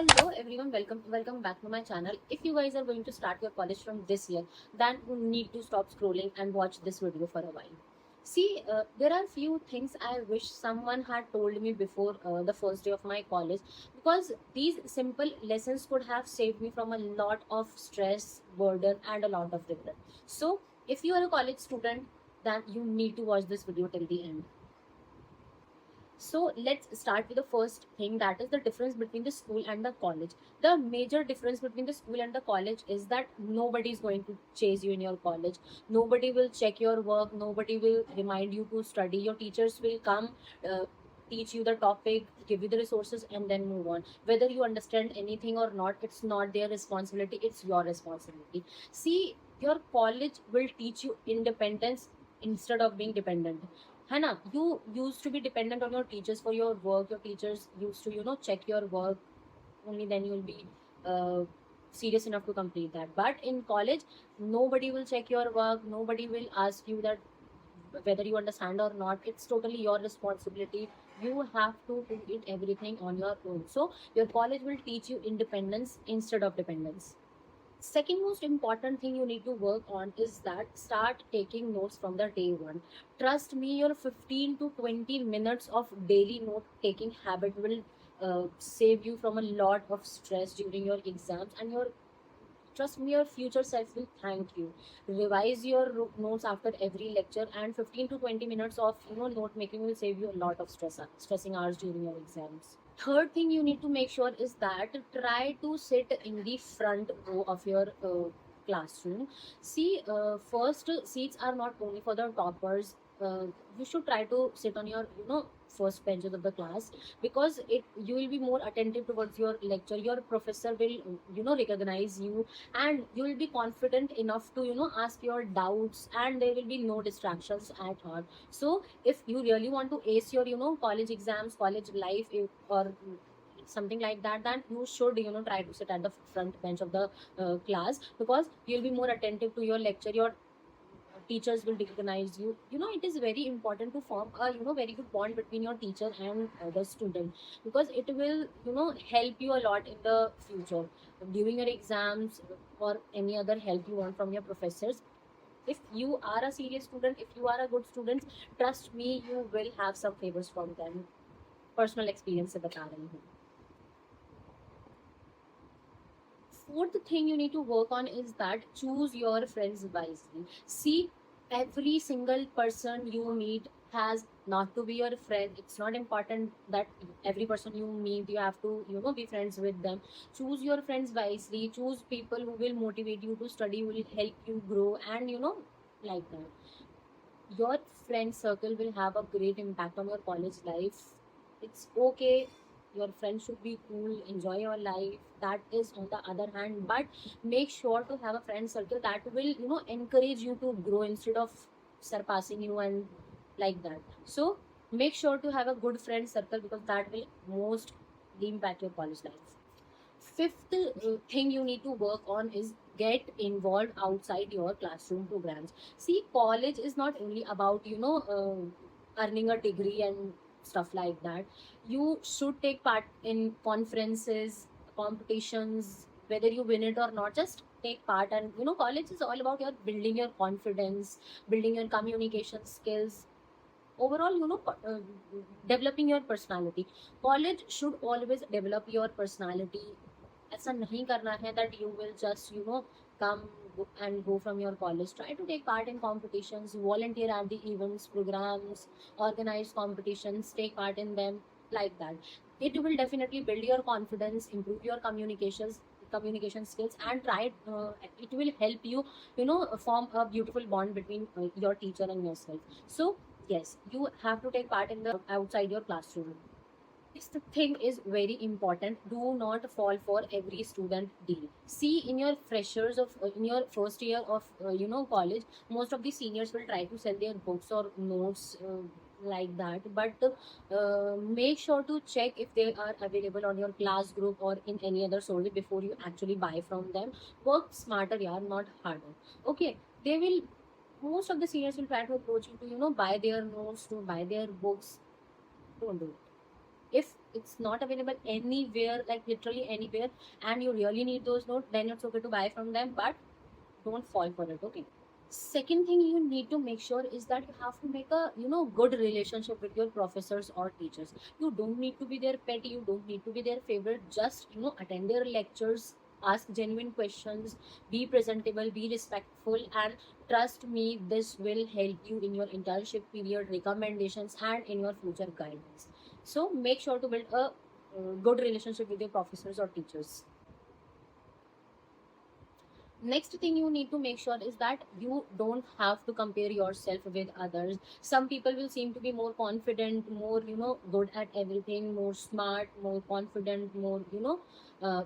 Hello everyone, welcome back to my channel. If you guys are going to start your college from this year, then you need to stop scrolling and watch this video for a while. See, there are few things I wish someone had told me before the first day of my college, because these simple lessons could have saved me from a lot of stress, burden, and a lot of regret. So, if you are a college student, then you need to watch this video till the end. So let's start with the first thing, that is the difference between the school and the college. The major difference between the school and the college is that nobody is going to chase you in your college. Nobody will check your work. Nobody will remind you to study. Your teachers will come, teach you the topic, give you the resources, and then move on. Whether you understand anything or not, it's not their responsibility. It's your responsibility. See, your college will teach you independence instead of being dependent. Hannah, you used to be dependent on your teachers for your work. Your teachers used to, check your work. Only then you'll be uh, serious enough to complete that. But in college, nobody will check your work. Nobody will ask you that whether you understand or not. It's totally your responsibility. You have to do it everything on your own. So your college will teach you independence instead of dependence. Second most important thing you need to work on is that start taking notes from the day one. Trust me, your 15 to 20 minutes of daily note taking habit will save you from a lot of stress during your exams, and your trust me, your future self will thank you. Revise your notes after every lecture, and 15 to 20 minutes of note making will save you a lot of stressing hours during your exams. Third thing you need to make sure is that try to sit in the front row of your classroom. See, first seats are not only for the toppers. You should try to sit on your first benches of the class, because it you will be more attentive towards your lecture. Your professor will recognize you, and you will be confident enough to ask your doubts, and there will be no distractions at all. So if you really want to ace your college exams, college life, or something like that, then you should try to sit at the front bench of the class, because you'll be more attentive to your lecture. Your teachers will recognize you. It is very important to form a very good bond between your teacher and the student, because it will help you a lot in the future during your exams, or any other help you want from your professors. If you are a serious student, if you are a good student, trust me, you will have some favors from them. Personal experience से बता रही हूँ. Fourth thing you need to work on is that choose your friends wisely. See, every single person you meet has not to be your friend. It's not important that every person you meet you have to be friends with them. Choose your friends wisely. Choose people who will motivate you to study, who will help you grow, and like that. Your friend circle will have a great impact on your college life. It's okay, your friends should be cool, enjoy your life, that is on the other hand, but make sure to have a friend circle that will encourage you to grow instead of surpassing you, and like that. So make sure to have a good friend circle, because that will most impact your college life. Fifth thing you need to work on is get involved outside your classroom programs. See, college is not only about earning a degree and stuff like that. You should take part in conferences, competitions, whether you win it or not, just take part. And college is all about your building your confidence, building your communication skills, overall developing your personality. College should always develop your personality. ऐसा नहीं करना है that you will just come and go from your college. Try to take part in competitions, volunteer at the events, programs, organize competitions, take part in them, like that. It will definitely build your confidence, improve your communication skills, and it will help you form a beautiful bond between your teacher and yourself. So yes, you have to take part in the outside your classroom. This thing is very important. Do not fall for every student deal. See, in your freshers of in your first year of college, most of the seniors will try to sell their books or notes, like that. But make sure to check if they are available on your class group or in any other source before you actually buy from them. Work smarter, yeah, not harder. Okay, they will. Most of the seniors will try to approach you to buy their notes, to buy their books. Don't do it. If it's not available anywhere, like literally anywhere, and you really need those notes, then it's okay to buy from them, but don't fall for it. Okay. Second thing you need to make sure is that you have to make a good relationship with your professors or teachers. You don't need to be their pet, you don't need to be their favorite, just attend their lectures, ask genuine questions, be presentable, be respectful, and trust me, this will help you in your internship period, recommendations, and in your future guidance. So make sure to build a good relationship with your professors or teachers. Next thing you need to make sure is that you don't have to compare yourself with others. Some people will seem to be more confident, more good at everything, more smart, more confident, more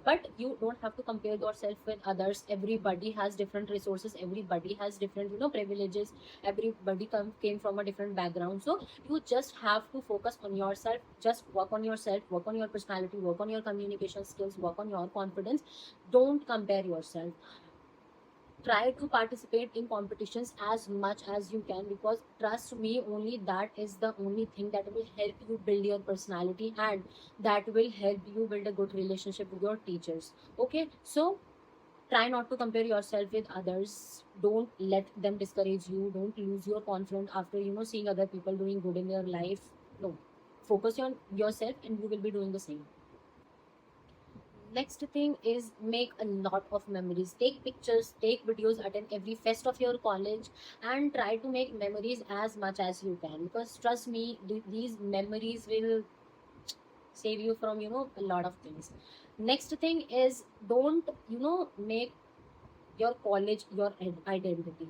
but you don't have to compare yourself with others. Everybody has different resources, everybody has different privileges, everybody came from a different background. So you just have to focus on yourself, just work on yourself, work on your personality, work on your communication skills, work on your confidence. Don't compare yourself. Try to participate in competitions as much as you can, because trust me, only that is the only thing that will help you build your personality, and that will help you build a good relationship with your teachers. Okay, so try not to compare yourself with others. Don't let them discourage you. Don't lose your confidence after seeing other people doing good in their life. No, focus on yourself and you will be doing the same. Next thing is make a lot of memories. Take pictures, take videos, attend every fest of your college, and try to make memories as much as you can, because trust me, these memories will save you from a lot of things. Next thing is, don't make your college your identity.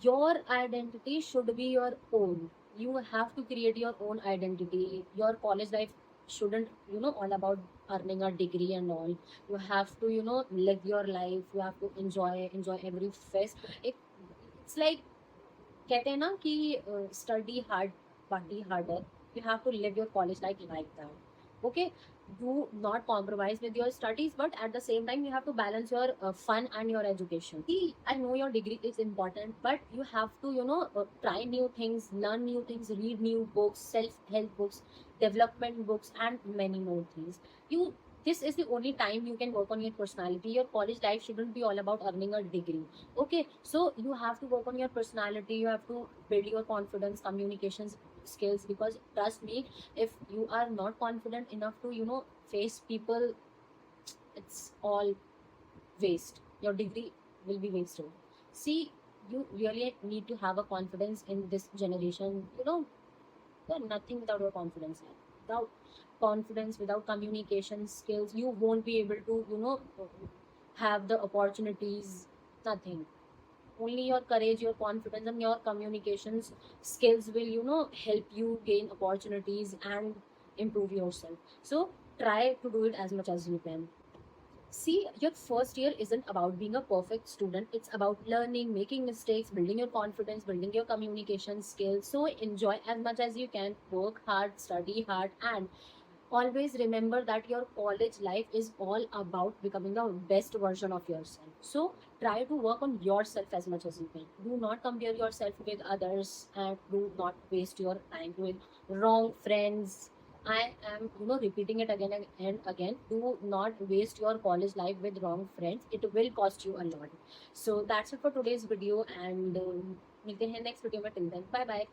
Your identity should be your own. You have to create your own identity. Your college life shouldn't all about earning a degree and all. You have to live your life. You have to enjoy every fest. It's like कहते हैं ना कि study hard, party harder. You have to live your college life like that. Okay, do not compromise with your studies, but at the same time you have to balance your fun and your education. See, I know your degree is important, but you have to try new things, learn new things, read new books, self-help books, development books, and many more things. You This is the only time you can work on your personality. Your college life shouldn't be all about earning a degree. Okay, so you have to work on your personality, you have to build your confidence, communications skills, because trust me, if you are not confident enough to face people, it's all waste. Your degree will be wasted. See, you really need to have a confidence in this generation. There's nothing without your confidence. Without confidence, without communication skills, you won't be able to have the opportunities. Nothing. Only your courage, your confidence, and your communications skills will help you gain opportunities and improve yourself. So try to do it as much as you can. See, your first year isn't about being a perfect student. It's about learning, making mistakes, building your confidence, building your communication skills. So enjoy as much as you can, work hard, study hard, and always remember that your college life is all about becoming the best version of yourself. So try to work on yourself as much as you can. Do not compare yourself with others, and do not waste your time with wrong friends. I am repeating it again and again. Do not waste your college life with wrong friends. It will cost you a lot. So that's it for today's video, and मिलते हैं next video में. Till then, bye bye.